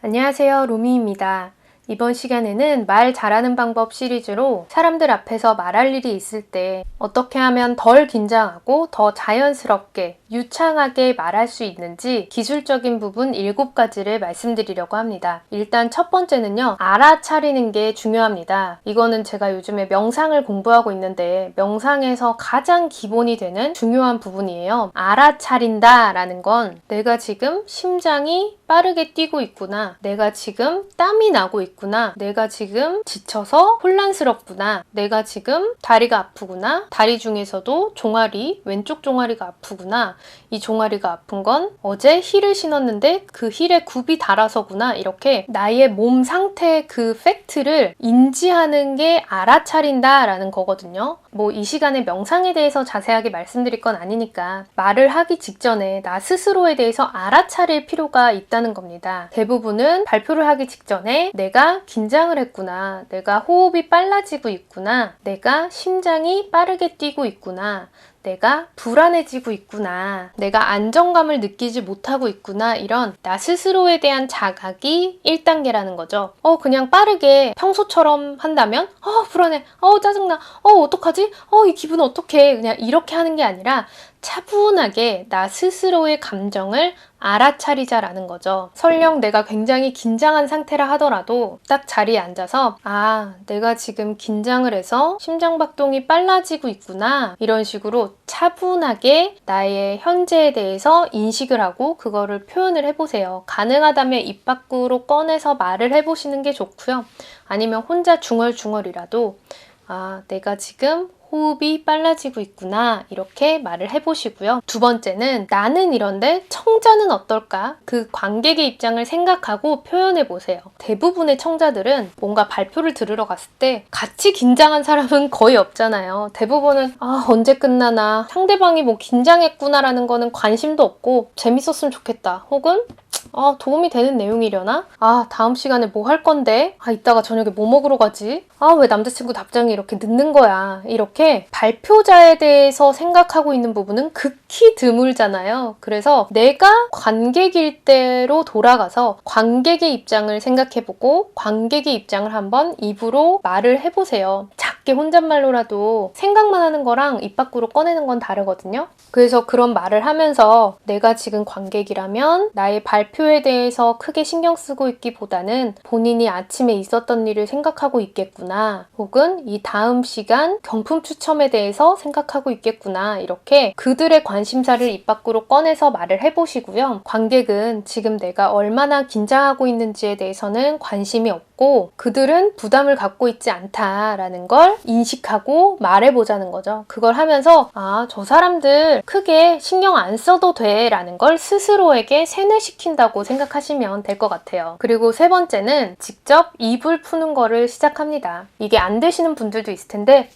안녕하세요, 로미입니다. 이번 시간에는 말 잘하는 방법 시리즈로 사람들 앞에서 말할 일이 있을 때 어떻게 하면 덜 긴장하고 더 자연스럽게 유창하게 말할 수 있는지 기술적인 부분 7가지를 말씀드리려고 합니다. 일단 첫 번째는요, 알아차리는 게 중요합니다. 이거는 제가 요즘에 명상을 공부하고 있는데 명상에서 가장 기본이 되는 중요한 부분이에요. 알아차린다 라는 건 내가 지금 심장이 빠르게 뛰고 있구나, 내가 지금 땀이 나고 있구나, 내가 지금 지쳐서 혼란스럽구나, 내가 지금 다리가 아프구나, 다리 중에서도 종아리, 왼쪽 종아리가 아프구나, 이 종아리가 아픈 건 어제 힐을 신었는데 그 힐에 굽이 달아서구나, 이렇게 나의 몸 상태 그 팩트를 인지하는 게 알아차린다 라는 거거든요. 뭐 이 시간에 명상에 대해서 자세하게 말씀드릴 건 아니니까 말을 하기 직전에 나 스스로에 대해서 알아차릴 필요가 있다는 겁니다. 대부분은 발표를 하기 직전에 내가 긴장을 했구나, 내가 호흡이 빨라지고 있구나, 내가 심장이 빠르게 뛰고 있구나, 내가 불안해지고 있구나, 내가 안정감을 느끼지 못하고 있구나, 이런 나 스스로에 대한 자각이 1단계라는 거죠. 그냥 빠르게 평소처럼 한다면 불안해, 짜증나, 어떡하지? 이 기분 어떡해, 그냥 이렇게 하는 게 아니라 차분하게 나 스스로의 감정을 알아차리자라는 거죠. 설령 내가 굉장히 긴장한 상태라 하더라도 딱 자리에 앉아서 내가 지금 긴장을 해서 심장박동이 빨라지고 있구나, 이런 식으로 차분하게 나의 현재에 대해서 인식을 하고 그거를 표현을 해보세요. 가능하다면 입 밖으로 꺼내서 말을 해보시는 게 좋고요. 아니면 혼자 중얼중얼이라도 내가 지금 호흡이 빨라지고 있구나, 이렇게 말을 해보시고요. 두 번째는 나는 이런데 청자는 어떨까? 그 관객의 입장을 생각하고 표현해보세요. 대부분의 청자들은 뭔가 발표를 들으러 갔을 때 같이 긴장한 사람은 거의 없잖아요. 대부분은 언제 끝나나, 상대방이 뭐 긴장했구나라는 거는 관심도 없고 재밌었으면 좋겠다, 혹은 도움이 되는 내용이려나? 다음 시간에 뭐 할 건데? 이따가 저녁에 뭐 먹으러 가지? 왜 남자친구 답장이 이렇게 늦는 거야? 이렇게 발표자에 대해서 생각하고 있는 부분은 극히 드물잖아요. 그래서 내가 관객일 때로 돌아가서 관객의 입장을 생각해보고 관객의 입장을 한번 입으로 말을 해보세요. 작게 혼잣말로라도 생각만 하는 거랑 입 밖으로 꺼내는 건 다르거든요. 그래서 그런 말을 하면서 내가 지금 관객이라면 나의 발표에 대해서 크게 신경 쓰고 있기보다는 본인이 아침에 있었던 일을 생각하고 있겠구나, 혹은 이 다음 시간 경품 추첨에 대해서 생각하고 있겠구나, 이렇게 그들의 관심사를 입 밖으로 꺼내서 말을 해보시고요. 관객은 지금 내가 얼마나 긴장하고 있는지에 대해서는 관심이 없고 그들은 부담을 갖고 있지 않다라는 걸 인식하고 말해보자는 거죠. 그걸 하면서 저 사람들 크게 신경 안 써도 돼 라는 걸 스스로에게 세뇌시킨다고 생각하시면 될 것 같아요. 그리고 세 번째는 직접 입을 푸는 거를 시작합니다. 이게 안 되시는 분들도 있을 텐데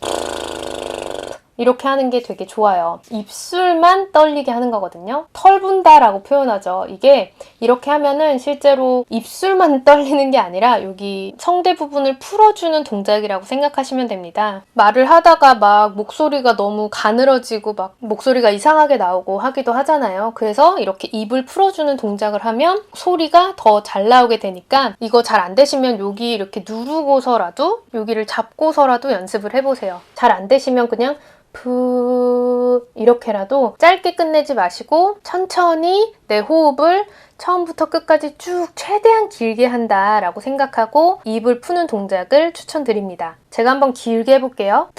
이렇게 하는 게 되게 좋아요. 입술만 떨리게 하는 거거든요. 털 분다라고 표현하죠. 이게 이렇게 하면은 실제로 입술만 떨리는 게 아니라 여기 성대 부분을 풀어주는 동작이라고 생각하시면 됩니다. 말을 하다가 막 목소리가 너무 가늘어지고 막 목소리가 이상하게 나오고 하기도 하잖아요. 그래서 이렇게 입을 풀어주는 동작을 하면 소리가 더 잘 나오게 되니까 이거 잘 안 되시면 여기 이렇게 누르고서라도, 여기를 잡고서라도 연습을 해보세요. 잘 안 되시면 그냥 이렇게라도 짧게 끝내지 마시고 천천히 내 호흡을 처음부터 끝까지 쭉 최대한 길게 한다라고 생각하고 입을 푸는 동작을 추천드립니다. 제가 한번 길게 해볼게요.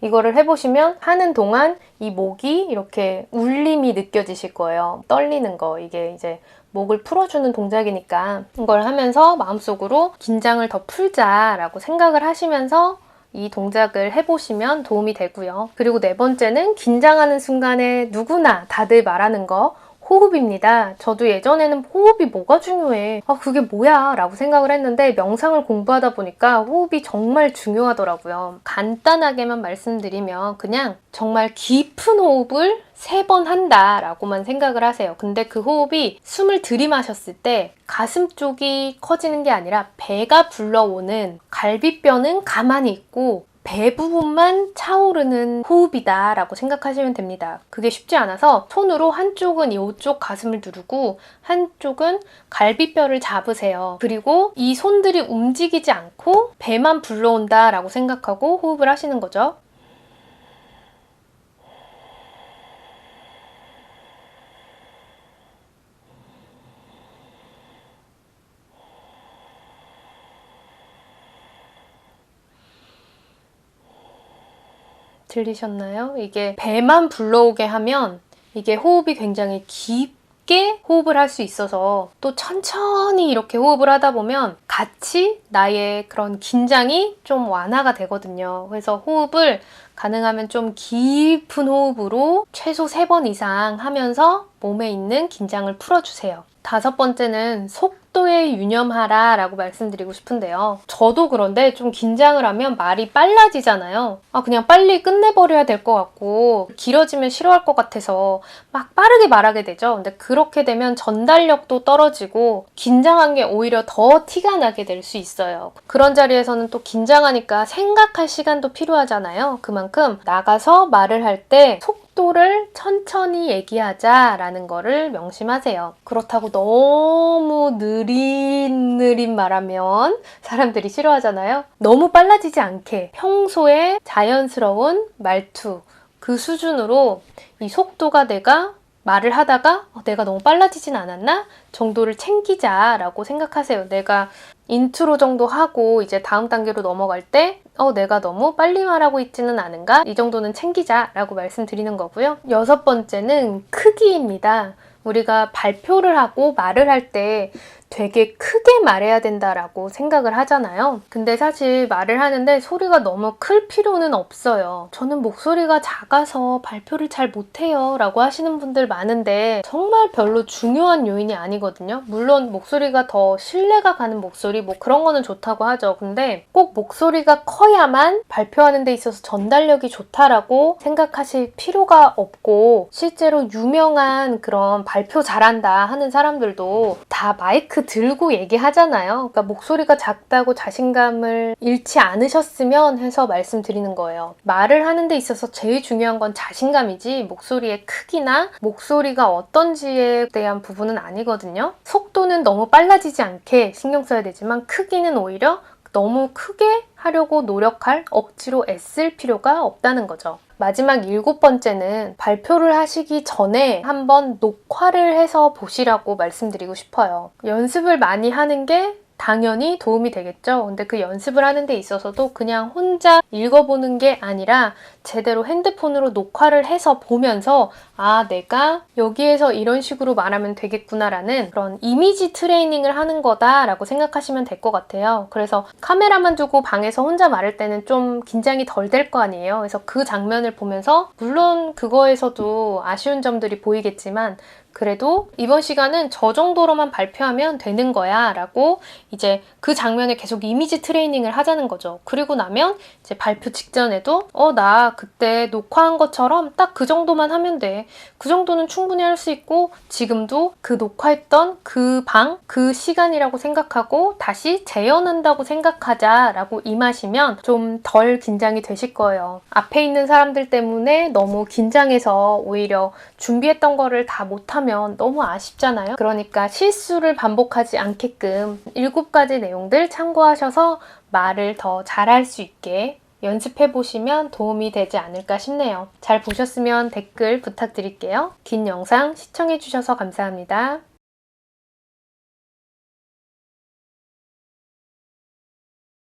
이거를 해보시면 하는 동안 이 목이 이렇게 울림이 느껴지실 거예요. 떨리는 거. 이게 이제 목을 풀어주는 동작이니까 이걸 하면서 마음속으로 긴장을 더 풀자라고 생각을 하시면서 이 동작을 해보시면 도움이 되고요. 그리고 네 번째는 긴장하는 순간에 누구나 다들 말하는 거, 호흡입니다. 저도 예전에는 호흡이 뭐가 중요해? 그게 뭐야? 라고 생각을 했는데 명상을 공부하다 보니까 호흡이 정말 중요하더라고요. 간단하게만 말씀드리면 그냥 정말 깊은 호흡을 3번 한다라고만 생각을 하세요. 근데 그 호흡이 숨을 들이마셨을 때 가슴 쪽이 커지는 게 아니라 배가 불러오는 갈비뼈는 가만히 있고 배 부분만 차오르는 호흡이다 라고 생각하시면 됩니다. 그게 쉽지 않아서 손으로 한쪽은 이쪽 가슴을 누르고 한쪽은 갈비뼈를 잡으세요. 그리고 이 손들이 움직이지 않고 배만 불러온다 라고 생각하고 호흡을 하시는 거죠. 들리셨나요? 이게 배만 불러오게 하면 이게 호흡이 굉장히 깊게 호흡을 할 수 있어서 또 천천히 이렇게 호흡을 하다 보면 같이 나의 그런 긴장이 좀 완화가 되거든요. 그래서 호흡을 가능하면 좀 깊은 호흡으로 최소 3번 이상 하면서 몸에 있는 긴장을 풀어주세요. 5번째는 속도에 유념하라 라고 말씀드리고 싶은데요. 저도 그런데 좀 긴장을 하면 말이 빨라지잖아요. 그냥 빨리 끝내버려야 될 것 같고 길어지면 싫어할 것 같아서 막 빠르게 말하게 되죠. 근데 그렇게 되면 전달력도 떨어지고 긴장한 게 오히려 더 티가 나게 될 수 있어요. 그런 자리에서는 또 긴장하니까 생각할 시간도 필요하잖아요. 그만큼 나가서 말을 할 때 속도를 천천히 얘기하자라는 거를 명심하세요. 그렇다고 너무 느릿느릿 말하면 사람들이 싫어하잖아요. 너무 빨라지지 않게 평소에 자연스러운 말투 그 수준으로 이 속도가 내가 말을 하다가 내가 너무 빨라지진 않았나? 정도를 챙기자라고 생각하세요. 내가 인트로 정도 하고 이제 다음 단계로 넘어갈 때 내가 너무 빨리 말하고 있지는 않은가? 이 정도는 챙기자라고 말씀드리는 거고요. 6번째는 크기입니다. 우리가 발표를 하고 말을 할 때 되게 크게 말해야 된다라고 생각을 하잖아요. 근데 사실 말을 하는데 소리가 너무 클 필요는 없어요. 저는 목소리가 작아서 발표를 잘 못해요 라고 하시는 분들 많은데 정말 별로 중요한 요인이 아니거든요. 물론 목소리가 더 신뢰가 가는 목소리 뭐 그런 거는 좋다고 하죠. 근데 꼭 목소리가 커야만 발표하는 데 있어서 전달력이 좋다라고 생각하실 필요가 없고 실제로 유명한 그런 발표 잘한다 하는 사람들도 다 마이크 들고 얘기하잖아요. 그러니까 목소리가 작다고 자신감을 잃지 않으셨으면 해서 말씀드리는 거예요. 말을 하는 데 있어서 제일 중요한 건 자신감이지 목소리의 크기나 목소리가 어떤지에 대한 부분은 아니거든요. 속도는 너무 빨라지지 않게 신경 써야 되지만 크기는 오히려 너무 크게 하려고 노력할 억지로 애쓸 필요가 없다는 거죠. 마지막 7번째는 발표를 하시기 전에 한번 녹화를 해서 보시라고 말씀드리고 싶어요. 연습을 많이 하는 게 당연히 도움이 되겠죠. 근데 그 연습을 하는 데 있어서도 그냥 혼자 읽어보는 게 아니라 제대로 핸드폰으로 녹화를 해서 보면서 내가 여기에서 이런 식으로 말하면 되겠구나라는 그런 이미지 트레이닝을 하는 거다라고 생각하시면 될 것 같아요. 그래서 카메라만 두고 방에서 혼자 말할 때는 좀 긴장이 덜 될 거 아니에요. 그래서 그 장면을 보면서 물론 그거에서도 아쉬운 점들이 보이겠지만 그래도 이번 시간은 저 정도로만 발표하면 되는 거야 라고 이제 그 장면에 계속 이미지 트레이닝을 하자는 거죠. 그리고 나면 이제 발표 직전에도 나 그때 녹화한 것처럼 딱 그 정도만 하면 돼. 그 정도는 충분히 할 수 있고 지금도 그 녹화했던 그 방, 그 시간이라고 생각하고 다시 재현한다고 생각하자 라고 임하시면 좀 덜 긴장이 되실 거예요. 앞에 있는 사람들 때문에 너무 긴장해서 오히려 준비했던 거를 다 못하면 너무 아쉽잖아요. 그러니까 실수를 반복하지 않게끔 7가지 내용들 참고하셔서 말을 더 잘할 수 있게 연습해보시면 도움이 되지 않을까 싶네요. 잘 보셨으면 댓글 부탁드릴게요. 긴 영상 시청해주셔서 감사합니다.